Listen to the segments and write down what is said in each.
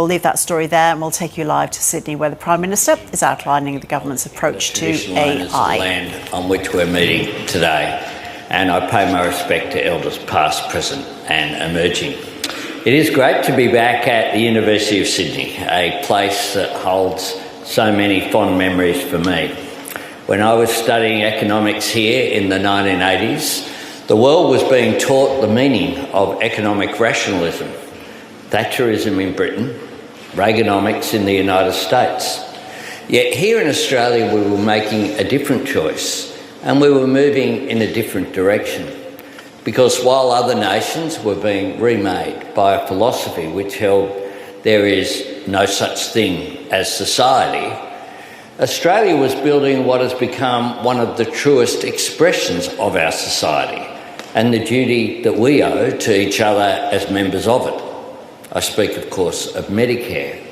We'll leave that story there and we'll take you live to Sydney, where the Prime Minister is outlining the government's approach to AI. The land on which we're meeting today, and I pay my respect to elders past, present and emerging. It is great to be back at the University of Sydney, a place that holds so many fond memories for me. When I was studying economics here in the 1980s, the world was being taught the meaning of economic rationalism, Thatcherism in Britain, Reaganomics in the United States. Yet here in Australia we were making a different choice, and we were moving in a different direction. Because while other nations were being remade by a philosophy which held there is no such thing as society, Australia was building what has become one of the truest expressions of our society and the duty that we owe to each other as members of it. I speak, of course, of Medicare.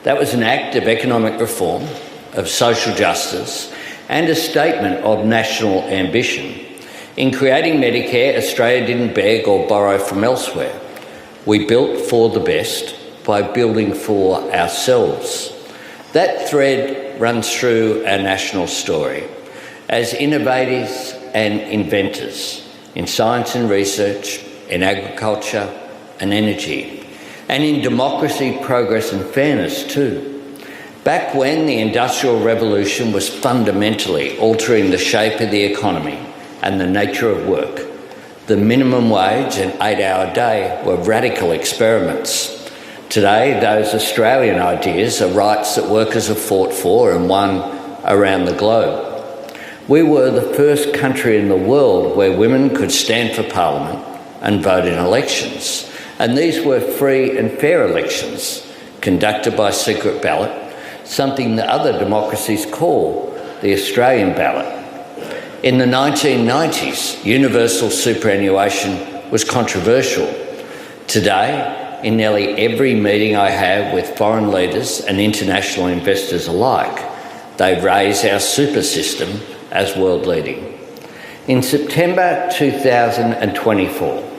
That was an act of economic reform, of social justice, and a statement of national ambition. In creating Medicare, Australia didn't beg or borrow from elsewhere. We built for the best by building for ourselves. That thread runs through our national story. As innovators and inventors in science and research, in agriculture and energy, and in democracy, progress and fairness too. Back when the Industrial Revolution was fundamentally altering the shape of the economy and the nature of work, the minimum wage and 8-hour day were radical experiments. Today, those Australian ideas are rights that workers have fought for and won around the globe. We were the first country in the world where women could stand for Parliament and vote in elections. And these were free and fair elections, conducted by secret ballot, something that other democracies call the Australian ballot. In the 1990s, universal superannuation was controversial. Today, in nearly every meeting I have with foreign leaders and international investors alike, they raise our super system as world leading. In September 2024,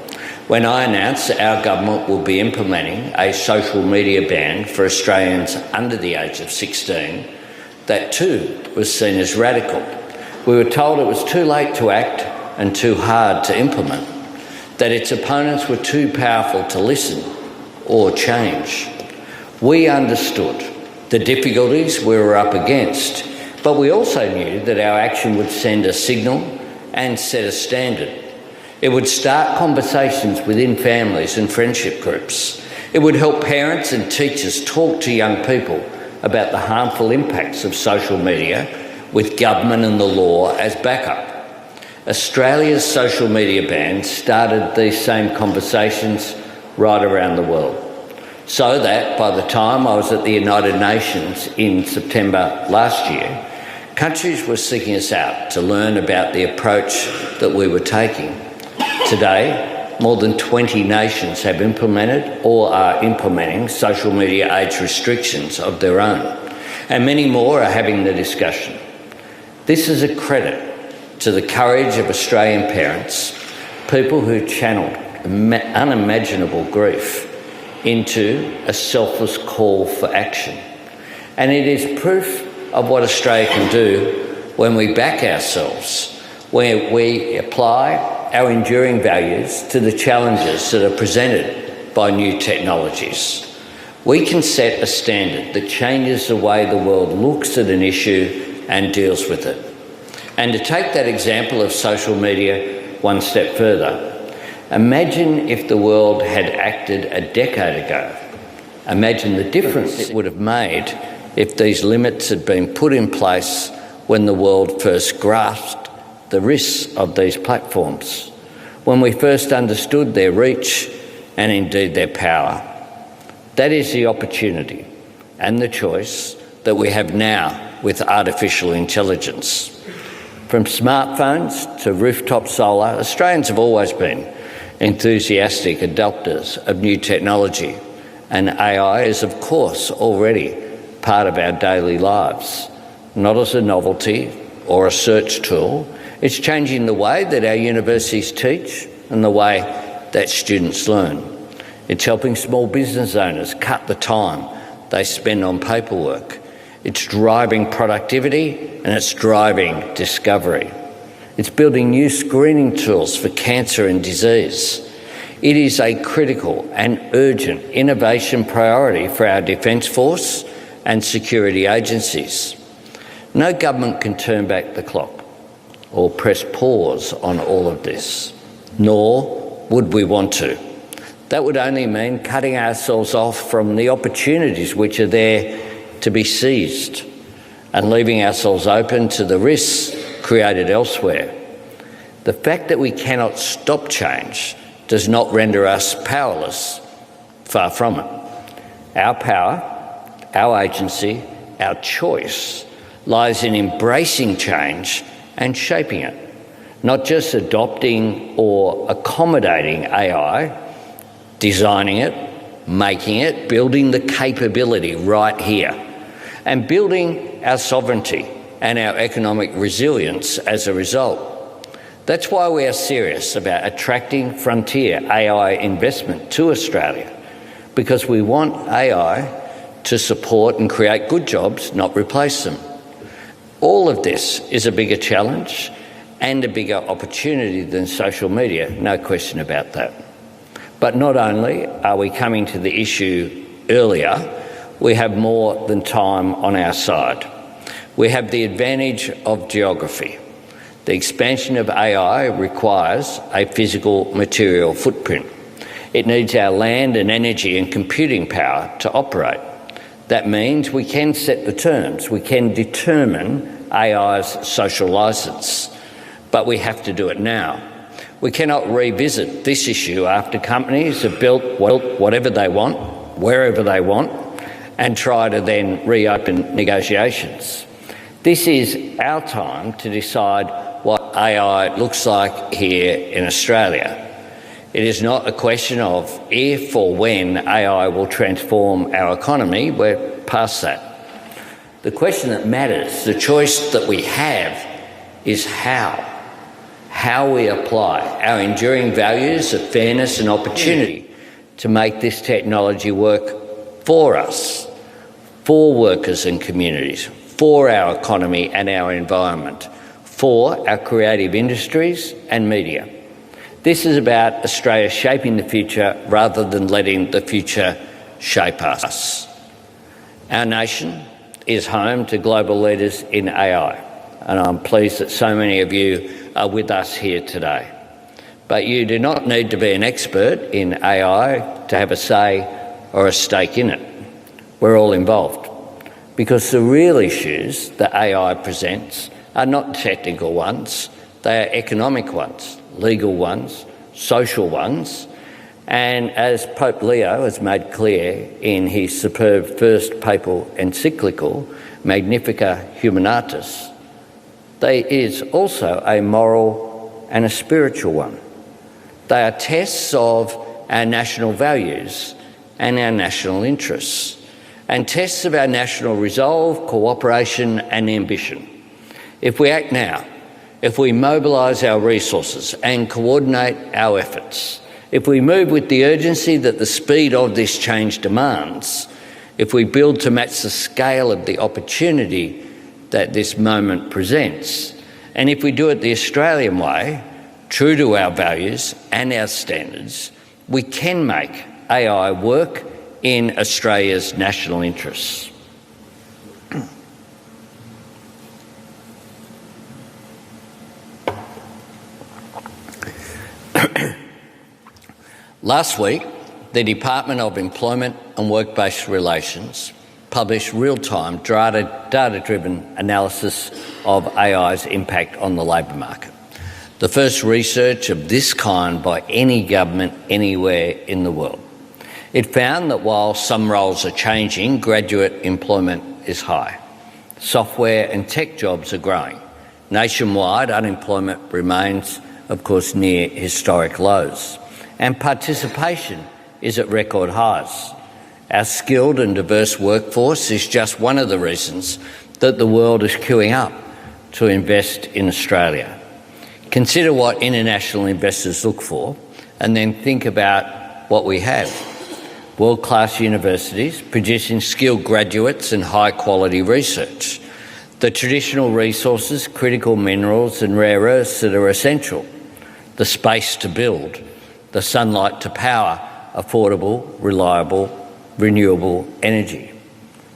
when I announced that our government will be implementing a social media ban for Australians under the age of 16, that too was seen as radical. We were told it was too late to act and too hard to implement, that its opponents were too powerful to listen or change. We understood the difficulties we were up against, but we also knew that our action would send a signal and set a standard. It would start conversations within families and friendship groups. It would help parents and teachers talk to young people about the harmful impacts of social media with government and the law as backup. Australia's social media ban started these same conversations right around the world, so that by the time I was at the United Nations in September last year, countries were seeking us out to learn about the approach that we were taking. Today, more than 20 nations have implemented or are implementing social media age restrictions of their own, and many more are having the discussion. This is a credit to the courage of Australian parents, people who channeled unimaginable grief into a selfless call for action. And it is proof of what Australia can do when we back ourselves, where we apply our enduring values to the challenges that are presented by new technologies. We can set a standard that changes the way the world looks at an issue and deals with it. And to take that example of social media one step further, imagine if the world had acted a decade ago. Imagine the difference it would have made if these limits had been put in place when the world first grasped the risks of these platforms, when we first understood their reach and indeed their power. That is the opportunity and the choice that we have now with artificial intelligence. From smartphones to rooftop solar, Australians have always been enthusiastic adopters of new technology, and AI is, of course, already part of our daily lives. Not as a novelty or a search tool, it's changing the way that our universities teach and the way that students learn. It's helping small business owners cut the time they spend on paperwork. It's driving productivity and it's driving discovery. It's building new screening tools for cancer and disease. It is a critical and urgent innovation priority for our Defence Force and security agencies. No government can turn back the clock or press pause on all of this, nor would we want to. That would only mean cutting ourselves off from the opportunities which are there to be seized and leaving ourselves open to the risks created elsewhere. The fact that we cannot stop change does not render us powerless. Far from it. Our power, our agency, our choice lies in embracing change and shaping it, not just adopting or accommodating AI, designing it, making it, building the capability right here, and building our sovereignty and our economic resilience as a result. That's why we are serious about attracting frontier AI investment to Australia, because we want AI to support and create good jobs, not replace them. All of this is a bigger challenge and a bigger opportunity than social media, no question about that. But not only are we coming to the issue earlier, we have more than time on our side. We have the advantage of geography. The expansion of AI requires a physical material footprint. It needs our land and energy and computing power to operate. That means we can set the terms, we can determine AI's social licence, but we have to do it now. We cannot revisit this issue after companies have built whatever they want, wherever they want, and try to then reopen negotiations. This is our time to decide what AI looks like here in Australia. It is not a question of if or when AI will transform our economy. We're past that. The question that matters, the choice that we have, is how we apply our enduring values of fairness and opportunity to make this technology work for us, for workers and communities, for our economy and our environment, for our creative industries and media. This is about Australia shaping the future rather than letting the future shape us. Our nation is home to global leaders in AI, and I'm pleased that so many of you are with us here today. But you do not need to be an expert in AI to have a say or a stake in it. We're all involved, because the real issues that AI presents are not technical ones, they are economic ones, legal ones, social ones, and as Pope Leo has made clear in his superb first papal encyclical, Magnificat Humanitas, there is also a moral and a spiritual one. They are tests of our national values and our national interests, and tests of our national resolve, cooperation and ambition. If we act now, if we mobilise our resources and coordinate our efforts, if we move with the urgency that the speed of this change demands, if we build to match the scale of the opportunity that this moment presents, and if we do it the Australian way, true to our values and our standards, we can make AI work in Australia's national interests. Last week, the Department of Employment and Work-Based Relations published real-time data-driven analysis of AI's impact on the labour market. The first research of this kind by any government anywhere in the world. It found that while some roles are changing, graduate employment is high. Software and tech jobs are growing. Nationwide, unemployment remains, of course, near historic lows. And participation is at record highs. Our skilled and diverse workforce is just one of the reasons that the world is queuing up to invest in Australia. Consider what international investors look for and then think about what we have. world-class universities producing skilled graduates and high-quality research, the traditional resources, critical minerals and rare earths that are essential, the space to build, the sunlight to power affordable, reliable, renewable energy.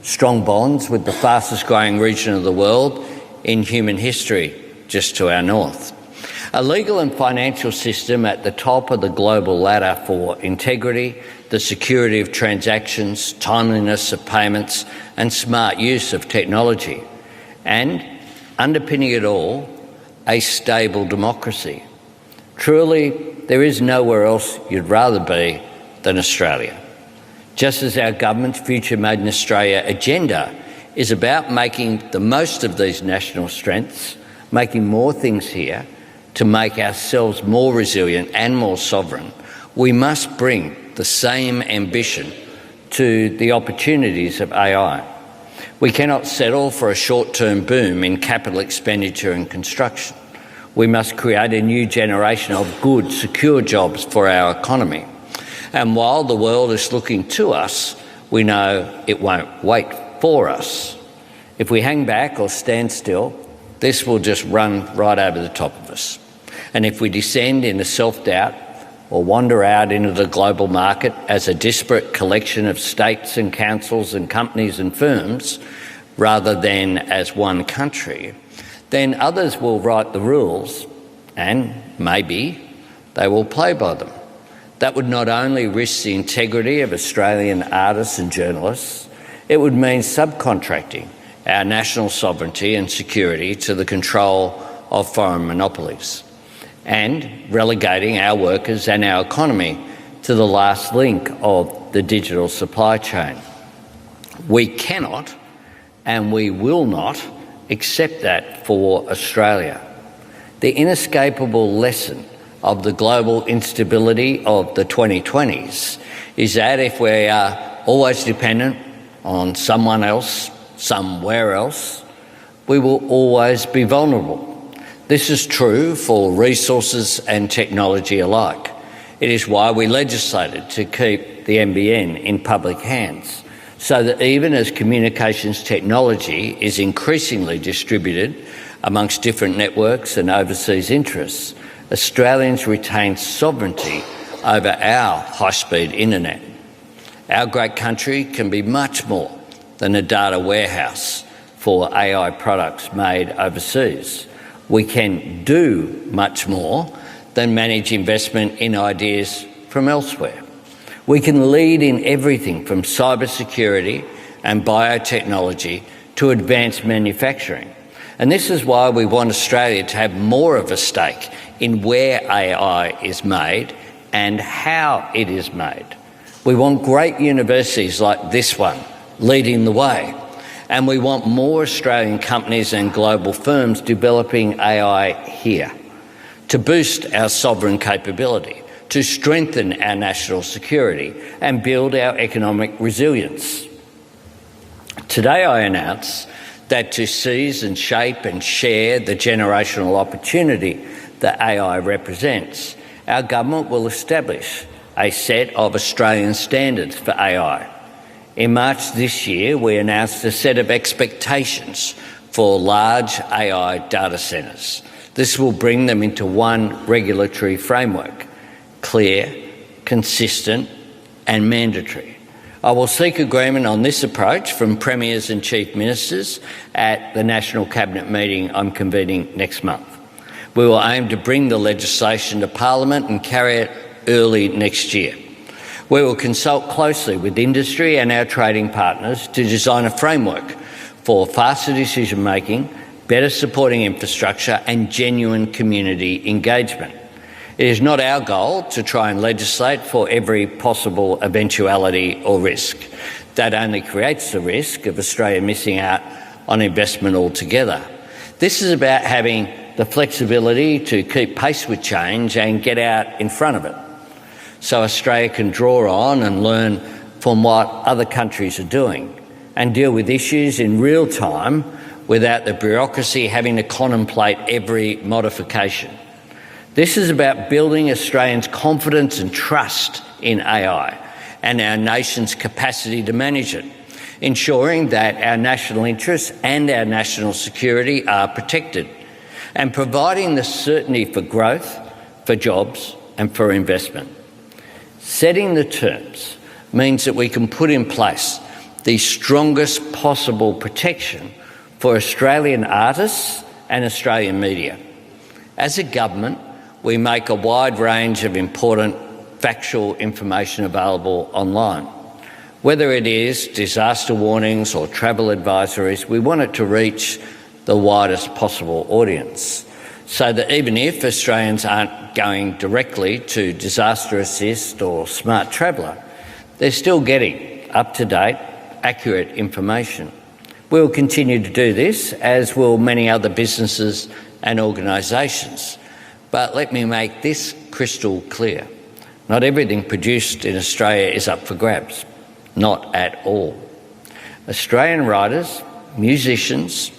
Strong bonds with the fastest growing region of the world in human history, just to our north. A legal and financial system at the top of the global ladder for integrity, the security of transactions, timeliness of payments and smart use of technology. And underpinning it all, a stable democracy. Truly, there is nowhere else you'd rather be than Australia. Just as our government's Future Made in Australia agenda is about making the most of these national strengths, making more things here to make ourselves more resilient and more sovereign, we must bring the same ambition to the opportunities of AI. We cannot settle for a short-term boom in capital expenditure and construction. We must create a new generation of good, secure jobs for our economy. And while the world is looking to us, we know it won't wait for us. If we hang back or stand still, this will just run right over the top of us. And if we descend into self-doubt or wander out into the global market as a disparate collection of states and councils and companies and firms, rather than as one country, then others will write the rules and maybe they will play by them. That would not only risk the integrity of Australian artists and journalists, it would mean subcontracting our national sovereignty and security to the control of foreign monopolies and relegating our workers and our economy to the last link of the digital supply chain. We cannot and we will not accept that for Australia. The inescapable lesson of the global instability of the 2020s is that if we are always dependent on someone else, somewhere else, we will always be vulnerable. This is true for resources and technology alike. It is why we legislated to keep the NBN in public hands, so that even as communications technology is increasingly distributed amongst different networks and overseas interests, Australians retain sovereignty over our high-speed internet. Our great country can be much more than a data warehouse for AI products made overseas. We can do much more than manage investment in ideas from elsewhere. We can lead in everything from cybersecurity and biotechnology to advanced manufacturing. And this is why we want Australia to have more of a stake in where AI is made and how it is made. We want great universities like this one leading the way. And we want more Australian companies and global firms developing AI here to boost our sovereign capability, to strengthen our national security and build our economic resilience. Today I announce that to seize and shape and share the generational opportunity that AI represents, our government will establish a set of Australian standards for AI. In March this year, we announced a set of expectations for large AI data centres. This will bring them into one regulatory framework, clear, consistent and mandatory. I will seek agreement on this approach from Premiers and Chief Ministers at the National Cabinet meeting I'm convening next month. We will aim to bring the legislation to Parliament and carry it early next year. We will consult closely with industry and our trading partners to design a framework for faster decision-making, better supporting infrastructure and genuine community engagement. It is not our goal to try and legislate for every possible eventuality or risk. That only creates the risk of Australia missing out on investment altogether. This is about having the flexibility to keep pace with change and get out in front of it, so Australia can draw on and learn from what other countries are doing and deal with issues in real time without the bureaucracy having to contemplate every modification. This is about building Australians' confidence and trust in AI and our nation's capacity to manage it, ensuring that our national interests and our national security are protected, and providing the certainty for growth, for jobs and for investment. Setting the terms means that we can put in place the strongest possible protection for Australian artists and Australian media. As a government, we make a wide range of important factual information available online. Whether it is disaster warnings or travel advisories, we want it to reach the widest possible audience, so that even if Australians aren't going directly to Disaster Assist or Smart Traveller, they're still getting up-to-date, accurate information. We'll continue to do this, as will many other businesses and organisations. But let me make this crystal clear. Not everything produced in Australia is up for grabs. Not at all. Australian writers, musicians,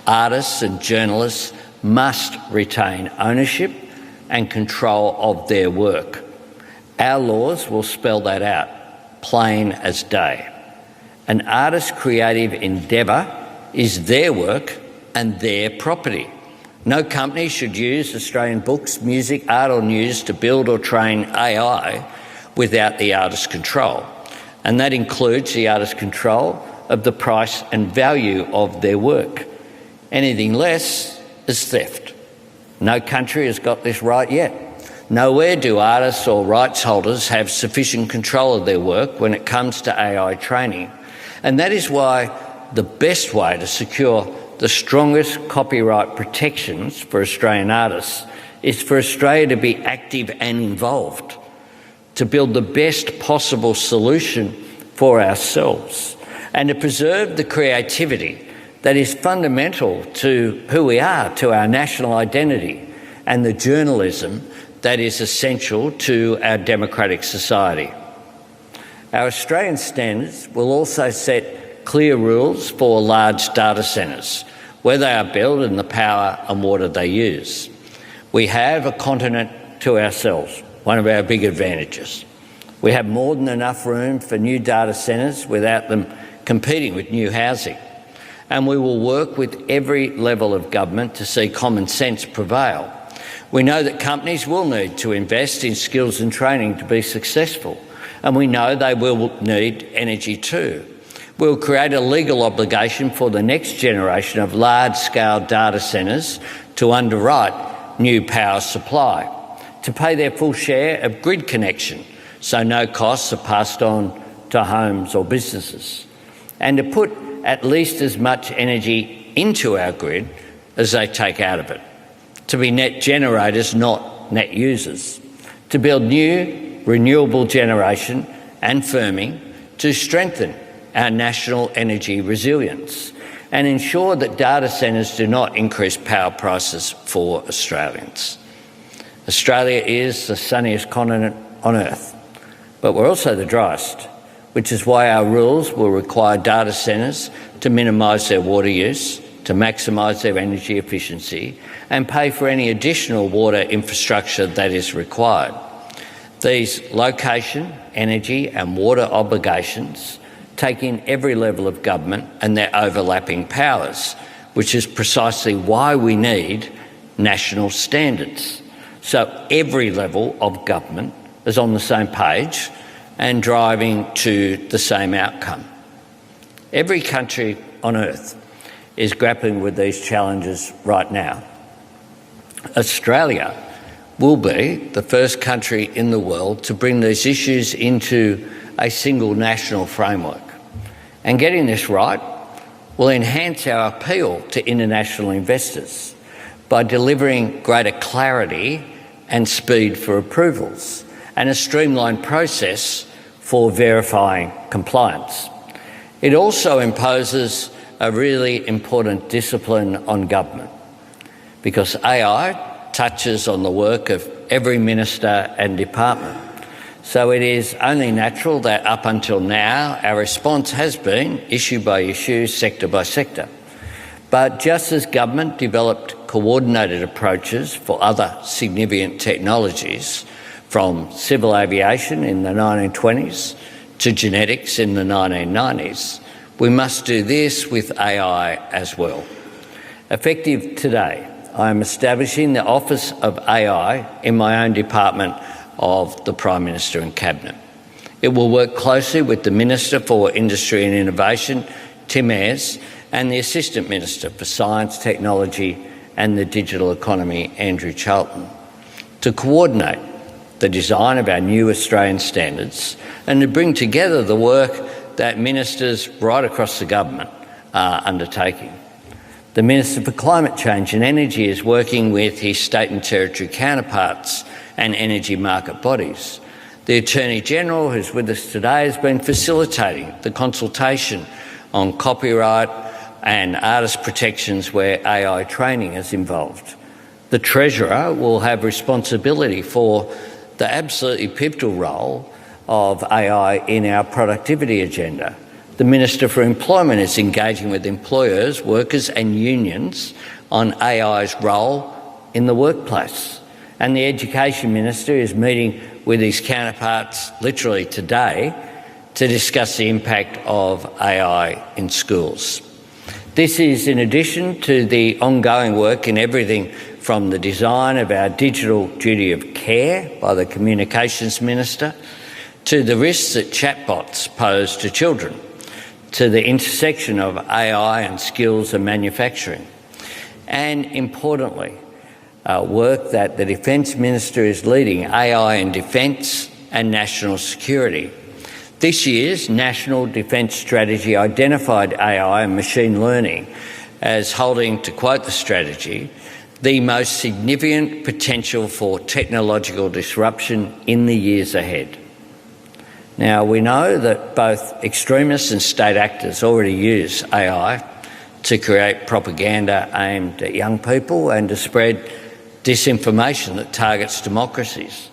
artists and journalists must retain ownership and control of their work. Our laws will spell that out, plain as day. An artist's creative endeavour is their work and their property. No company should use Australian books, music, art or news to build or train AI without the artist's control. And that includes the artist's control of the price and value of their work. Anything less is theft. No country has got this right yet. Nowhere do artists or rights holders have sufficient control of their work when it comes to AI training. And that is why the best way to secure the strongest copyright protections for Australian artists is for Australia to be active and involved, to build the best possible solution for ourselves, and to preserve the creativity that is fundamental to who we are, to our national identity, and the journalism that is essential to our democratic society. Our Australian standards will also set clear rules for large data centres, where they are built and the power and water they use. We have a continent to ourselves, one of our big advantages. We have more than enough room for new data centres without them competing with new housing. And we will work with every level of government to see common sense prevail. We know that companies will need to invest in skills and training to be successful, and we know they will need energy too. We'll create a legal obligation for the next generation of large-scale data centres to underwrite new power supply, to pay their full share of grid connection so no costs are passed on to homes or businesses, and to put at least as much energy into our grid as they take out of it, to be net generators, not net users, to build new renewable generation and firming to strengthen our national energy resilience and ensure that data centres do not increase power prices for Australians. Australia is the sunniest continent on Earth, but we're also the driest, which is why our rules will require data centres to minimise their water use, to maximise their energy efficiency and pay for any additional water infrastructure that is required. These location, energy and water obligations take in every level of government and their overlapping powers, which is precisely why we need national standards. So every level of government is on the same page and driving to the same outcome. Every country on earth is grappling with these challenges right now. Australia will be the first country in the world to bring these issues into a single national framework. And getting this right will enhance our appeal to international investors by delivering greater clarity and speed for approvals and a streamlined process for verifying compliance. It also imposes a really important discipline on government, because AI touches on the work of every minister and department. So it is only natural that up until now our response has been issue by issue, sector by sector. But just as government developed coordinated approaches for other significant technologies, from civil aviation in the 1920s to genetics in the 1990s, we must do this with AI as well. Effective today, I am establishing the Office of AI in my own department of the Prime Minister and Cabinet. It will work closely with the Minister for Industry and Innovation, Tim Ayres, and the Assistant Minister for Science, Technology and the Digital Economy, Andrew Charlton, to coordinate the design of our new Australian standards and to bring together the work that ministers right across the government are undertaking. The Minister for Climate Change and Energy is working with his state and territory counterparts and energy market bodies. The Attorney-General, who's with us today, has been facilitating the consultation on copyright and artist protections where AI training is involved. The Treasurer will have responsibility for the absolutely pivotal role of AI in our productivity agenda. The Minister for Employment is engaging with employers, workers and unions on AI's role in the workplace. And the Education Minister is meeting with his counterparts literally today to discuss the impact of AI in schools. This is in addition to the ongoing work in everything from the design of our digital duty of care by the Communications Minister, to the risks that chatbots pose to children, to the intersection of AI and skills and manufacturing, and importantly, work that the Defence Minister is leading, AI in defence and national security. This year's National Defence Strategy identified AI and machine learning as holding, to quote the strategy, the most significant potential for technological disruption in the years ahead. Now, we know that both extremists and state actors already use AI to create propaganda aimed at young people and to spread disinformation that targets democracies.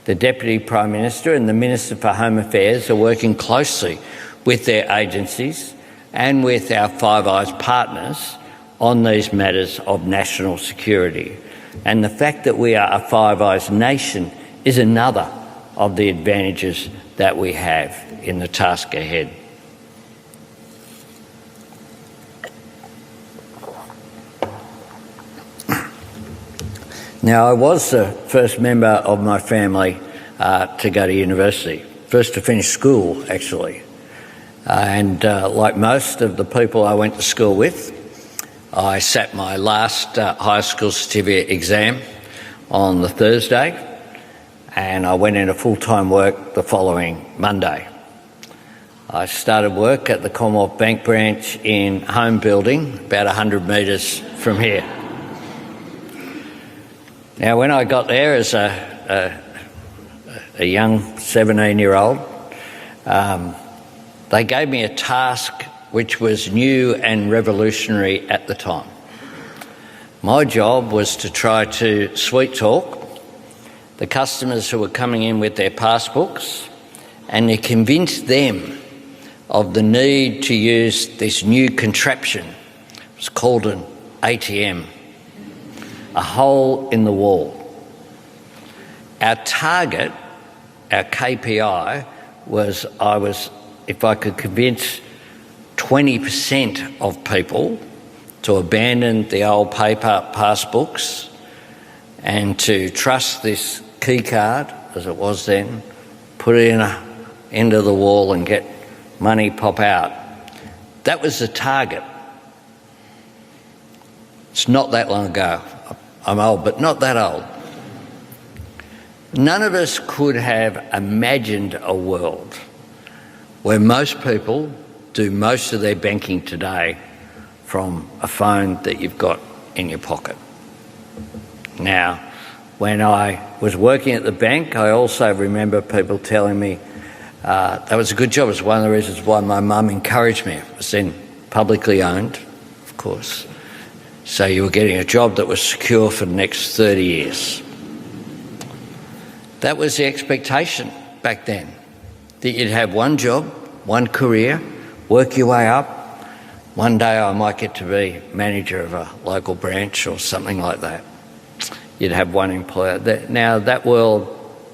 The Deputy Prime Minister and the Minister for Home Affairs are working closely with their agencies and with our Five Eyes partners on these matters of national security. And the fact that we are a Five Eyes nation is another of the advantages that we have in the task ahead. Now, I was the first member of my family to go to university, first to finish school, actually. Like most of the people I went to school with, I sat my last high school certificate exam on the Thursday, and I went into full-time work the following Monday. I started work at the Commonwealth Bank branch in Home Building, about 100 metres from here. Now, when I got there as a young 17-year-old, they gave me a task which was new and revolutionary at the time. My job was to try to sweet talk the customers who were coming in with their passbooks and to convince them of the need to use this new contraption. It was called an ATM, a hole in the wall. Our target, our KPI, was if I could convince 20% of people to abandon the old paper passbooks and to trust this key card, as it was then, put it into the wall and get money pop out. That was the target. It's not that long ago. I'm old, but not that old. None of us could have imagined a world where most people do most of their banking today from a phone that you've got in your pocket. Now, when I was working at the bank, I also remember people telling me that was a good job. It was one of the reasons why my mum encouraged me. It was then publicly owned, of course. So you were getting a job that was secure for the next 30 years. That was the expectation back then, that you'd have one job, one career, work your way up. One day I might get to be manager of a local branch or something like that. You'd have one employer. Now that world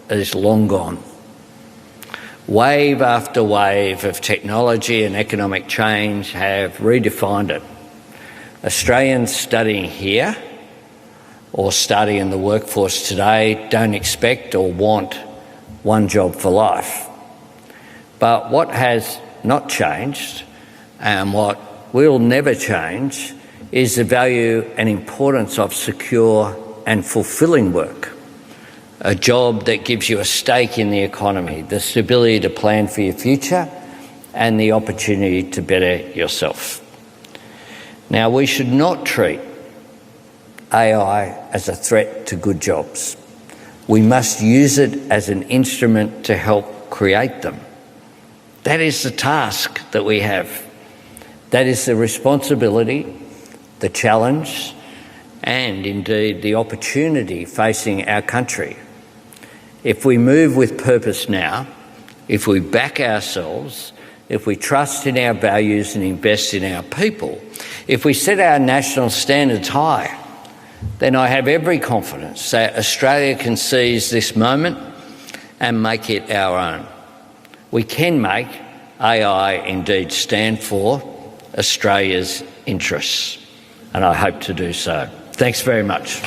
is long gone. Wave after wave of technology and economic change have redefined it. Australians studying here or starting in the workforce today don't expect or want one job for life. But what has not changed, and what will never change, is the value and importance of secure and fulfilling work. A job that gives you a stake in the economy, the stability to plan for your future, and the opportunity to better yourself. Now, we should not treat AI as a threat to good jobs. We must use it as an instrument to help create them. That is the task that we have. That is the responsibility, the challenge, and indeed the opportunity facing our country. If we move with purpose now, if we back ourselves, if we trust in our values and invest in our people, if we set our national standards high, then I have every confidence that Australia can seize this moment and make it our own. We can make AI indeed stand for Australia's interests, and I hope to do so. Thanks very much.